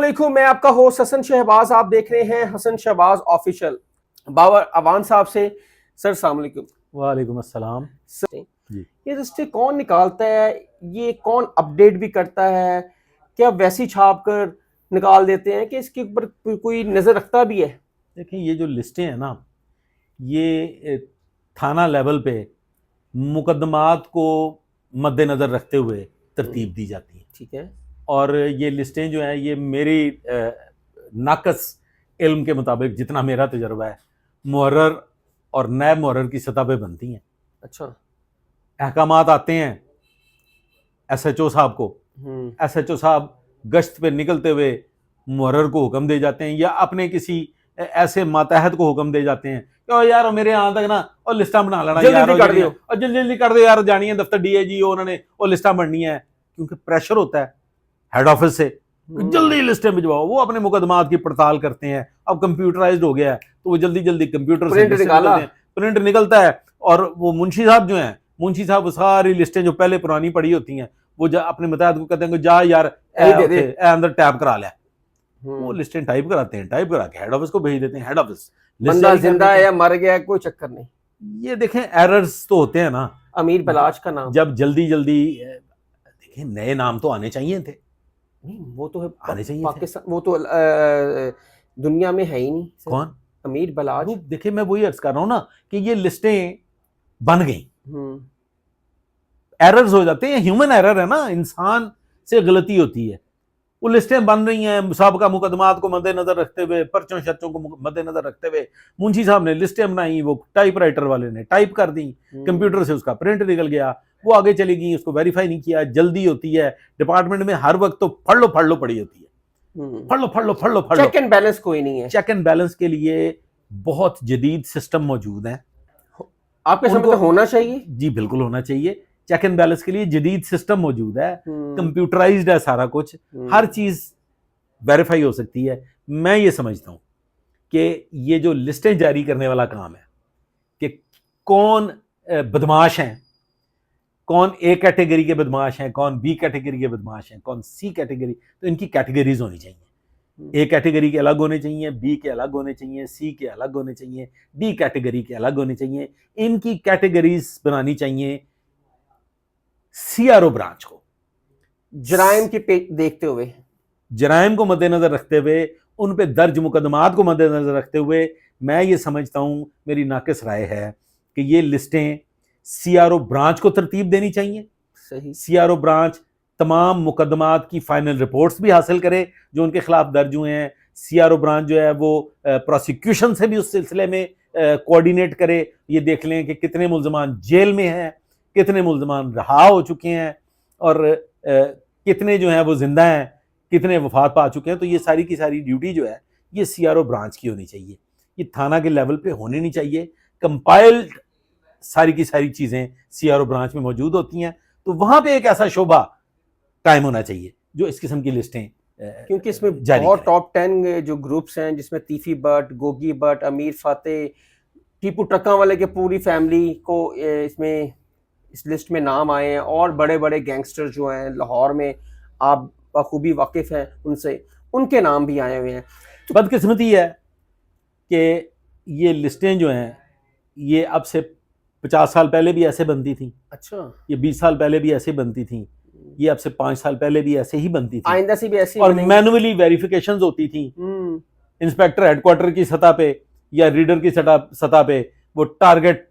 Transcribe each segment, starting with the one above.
علیکم، میں آپ کا ہوسٹ حسن شہباز. آپ دیکھ رہے ہیں حسن شہباز آفیشیل. باور اوان صاحب سے سر السلام علیکم. وعلیکم السلام. جی یہ رستے کون نکالتا ہے؟ یہ کون اپڈیٹ بھی کرتا ہے؟ کیا ویسی چھاپ کر نکال دیتے ہیں کہ اس کے اوپر کوئی نظر رکھتا بھی ہے؟ دیکھیں یہ جو لسٹیں ہیں نا، یہ تھانہ لیول پہ مقدمات کو مد نظر رکھتے ہوئے ترتیب دی جاتی ہیں. ٹھیک ہے. اور یہ لسٹیں جو ہیں یہ میری ناقص علم کے مطابق، جتنا میرا تجربہ ہے، محرر اور نائب محرر کی سطح پہ بنتی ہیں. اچھا. احکامات آتے ہیں ایس ایچ او صاحب کو، ایس ایچ او صاحب گشت پہ نکلتے ہوئے محرر کو حکم دے جاتے ہیں، یا اپنے کسی ایسے ماتحت کو حکم دے جاتے ہیں کہ یار میرے یہاں تک نا اور لسٹاں بنا لینا یار، اور جلدی کر دو یار، جانی ہے دفتر ڈی اے جی انہوں نے اور لسٹاں بننی ہے. کیونکہ پریشر ہوتا ہے ہیڈ آفس سے، جلدی لسٹیں بھجواؤ. وہ اپنے مقدمات کی پڑتال کرتے ہیں. اب کمپیوٹرائزڈ ہو گیا ہے تو وہ جلدی کمپیوٹر سے پرنٹ نکلتا ہے. اور وہ منشی صاحب جو ہیں، منشی صاحب وہ ساری لسٹیں جو پہلے پرانی پڑی ہوتی ہیں وہ اپنے متحد کو کہتے ہیں کہ جا یار اندر ٹیپ کرا لیا. وہ لسٹیں ٹائپ کراتے ہیں، ٹائپ کرا کے ہیڈ آفس کو بھیج دیتے ہیں. ہیڈ آفس بندہ زندہ ہے یا مر گیا ہے کوئی چکر نہیں. یہ دیکھیں ایررز تو ہوتے ہیں نا. امیر بلاج کا نام جب جلدی دیکھیں نئے نام تو آنے چاہیے تھے. وہ تو آنے چاہیے پاکستان، وہ تو دنیا میں ہے ہی نہیں. کون؟ امیر بلاج. دیکھیں میں وہی عرض کر رہا ہوں نا کہ یہ لسٹیں بن گئیں، ایررز ہو جاتے ہیں. ہیومن ایرر ہے نا، انسان سے غلطی ہوتی ہے. وہ لسٹیں بن رہی ہیں مسابقہ مقدمات کو مد نظر رکھتے ہوئے، پرچوں شرچوں کو مد نظر رکھتے ہوئے. منشی صاحب نے لسٹیں بنائی، وہ ٹائپ رائٹر والے نے ٹائپ کر دیں، کمپیوٹر سے اس کا پرنٹ نکل گیا، وہ آگے چلی گئی، اس کو ویریفائی نہیں کیا. جلدی ہوتی ہے ڈپارٹمنٹ میں ہر وقت، تو پڑھ لو پڑی ہوتی ہے. پڑھ لو. چیک اینڈ بیلنس کوئی نہیں ہے. چیک اینڈ بیلنس کے لیے بہت جدید سسٹم موجود ہیں. آپ کے سمجھ ہونا چاہیے؟ جی بالکل ہونا چاہیے. چیک اینڈ بیلنس کے لیے جدید سسٹم موجود ہے، کمپیوٹرائزڈ ہے سارا کچھ، ہر چیز ویریفائی ہو سکتی ہے. میں یہ سمجھتا ہوں کہ یہ جو لسٹیں جاری کرنے والا کام ہے کہ کون بدماش ہیں، کون اے کیٹیگری کے بدماش ہیں، کون بی کیٹیگری کے بدماش ہیں، کون سی کیٹیگری، تو ان کی کیٹیگریز ہونی چاہیے. اے کیٹیگری کے الگ ہونے چاہیے، بی کے الگ ہونے چاہیے، سی کے الگ ہونے چاہیے، ڈی کیٹیگری کے الگ ہونے چاہیے. ان کی کیٹیگریز بنانی چاہیے سی آر او برانچ کو، جرائم کی دیکھتے ہوئے، جرائم کو مد نظر رکھتے ہوئے، ان پہ درج مقدمات کو مد نظر رکھتے ہوئے. میں یہ سمجھتا ہوں، میری ناقص رائے ہے کہ یہ لسٹیں سی آر او برانچ کو ترتیب دینی چاہیے. صحیح. سی آر او برانچ تمام مقدمات کی فائنل رپورٹس بھی حاصل کرے جو ان کے خلاف درج ہوئے ہیں. سی آر او برانچ جو ہے وہ پروسیکیوشن سے بھی اس سلسلے میں کوآرڈینیٹ کرے. یہ دیکھ لیں کہ کتنے ملزمان جیل میں ہیں، کتنے ملزمان رہا ہو چکے ہیں، اور کتنے جو ہیں وہ زندہ ہیں، کتنے وفات پا چکے ہیں. تو یہ ساری کی ساری ڈیوٹی جو ہے یہ سی آر او برانچ کی ہونی چاہیے. یہ تھانہ کے لیول پہ ہونی نہیں چاہیے. کمپائلڈ ساری کی ساری چیزیں سی آر او برانچ میں موجود ہوتی ہیں. تو وہاں پہ ایک ایسا شعبہ قائم ہونا چاہیے جو اس قسم کی لسٹیں، کیونکہ اس میں بہت ٹاپ 10 جو گروپس ہیں جس میں تیفی بٹ، گوگی بٹ، امیر فاتح، ٹیپو ٹرکاں والے کے پوری فیملی کو اس لسٹ میں نام آئے ہیں. اور بڑے بڑے گینگسٹر جو ہیں لاہور میں، آپ بخوبی واقف ہیں ان سے، ان کے نام بھی آئے ہوئے ہیں. بدقسمتی ہے کہ یہ لسٹیں جو ہیں یہ اب سے 50 سال پہلے بھی ایسے بنتی تھیں. اچھا. یہ 20 سال پہلے بھی ایسے بنتی تھیں. یہ اب سے 5 سال پہلے بھی ایسے ہی بنتی تھی، آئندہ سے بھی ایسی، اور مینولی ویریفیکیشنز ہوتی تھیں. انسپیکٹر ہیڈ کوارٹر کی سطح پہ یا ریڈر کی سطح پہ وہ ٹارگٹ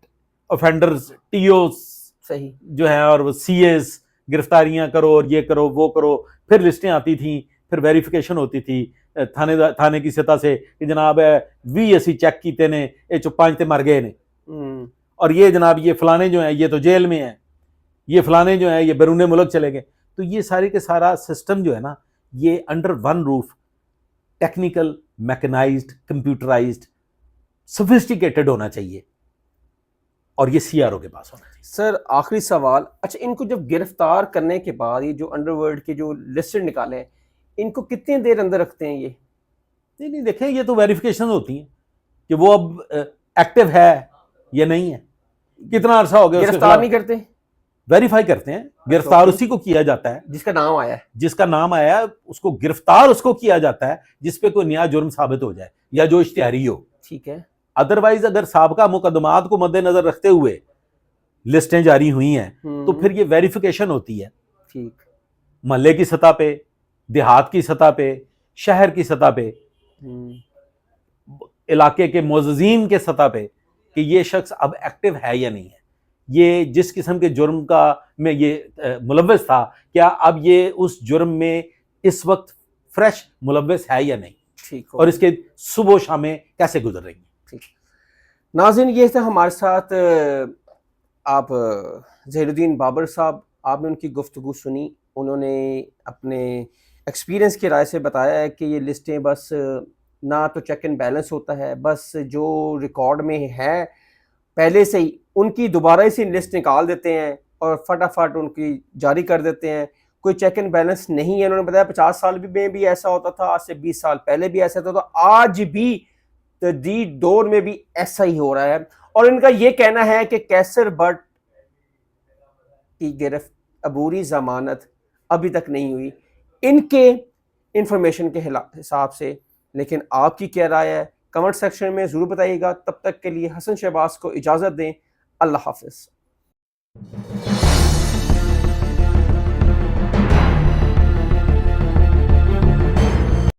افینڈرز، ٹی اوز صحیح جو ہے، اور وہ سی ایز گرفتاریاں کرو اور یہ کرو وہ کرو. پھر لسٹیں آتی تھیں، پھر ویریفیکیشن ہوتی تھی تھانے کی سطح سے کہ جناب وی اسی چیک کیتے نے، یہ 5 تے مر گئے نے، اور یہ جناب یہ فلانے جو ہیں یہ تو جیل میں ہیں، یہ فلانے جو ہیں یہ بیرون ملک چلے گئے. تو یہ سارے کے سارا سسٹم جو ہے نا یہ under one roof technical, mechanised, computerised, sophisticated ہونا چاہیے، اور یہ سی آر او کے پاس ہونا چاہیے. سر آخری سوال، اچھا ان کو جب گرفتار کرنے کے بعد یہ جو انڈر ورلڈ کے جو لسٹڈ نکالے ہیں ان کو کتنی دیر اندر رکھتے ہیں؟ یہ نہیں دیکھیں یہ تو ویریفیکیشن ہوتی ہیں کہ وہ اب ایکٹیو ہے یا نہیں ہے. کتنا عرصہ ہو گیا گرفتار نہیں کرتے؟ ویریفائی کرتے ہیں, گرفتار اسی کو کیا جاتا ہے جس کا نام آیا ہے, جس کا نام آیا ہے, اس کو گرفتار اس کو کیا جاتا ہے جس پہ کوئی نیا جرم ثابت ہو جائے یا جو اشتہاری ہو. ٹھیک ہے. ادروائز اگر سابقہ مقدمات کو مد نظر رکھتے ہوئے لسٹیں جاری ہوئی ہیں تو پھر یہ ویریفیکیشن ہوتی ہے, ٹھیک, محلے کی سطح پہ, دیہات کی سطح پہ, شہر کی سطح پہ, علاقے کے معززین کے سطح پہ, کہ یہ شخص اب ایکٹیو ہے یا نہیں ہے, یہ جس قسم کے جرم کا میں یہ ملوث تھا کیا اب یہ اس جرم میں اس وقت فریش ملوث ہے یا نہیں, ٹھیک, اور اس کے صبح و شامیں کیسے گزر رہی ہیں. ٹھیک. ناظرین, یہ تھا ہمارے ساتھ آپ ظہیر الدین بابر صاحب. آپ نے ان کی گفتگو سنی, انہوں نے اپنے ایکسپیرینس کی رائے سے بتایا ہے کہ یہ لسٹیں بس نہ تو چیک اینڈ بیلنس ہوتا ہے, بس جو ریکارڈ میں ہے پہلے سے ہی ان کی دوبارہ سے لسٹ نکال دیتے ہیں اور فٹافٹ ان کی جاری کر دیتے ہیں, کوئی چیک اینڈ بیلنس نہیں ہے. انہوں نے بتایا 50 سال میں بھی ایسا ہوتا تھا, آج سے 20 سال پہلے بھی ایسا ہوتا تھا, آج بھی تجدید دور میں بھی ایسا ہی ہو رہا ہے. اور ان کا یہ کہنا ہے کہ کیسر بٹ کی گرفت عبوری ضمانت ابھی تک نہیں ہوئی ان کے انفارمیشن کے حساب سے. لیکن آپ کی کیا رائے ہے کمنٹ سیکشن میں ضرور بتائیے گا. تب تک کے لیے حسن شہباز کو اجازت دیں. اللہ حافظ.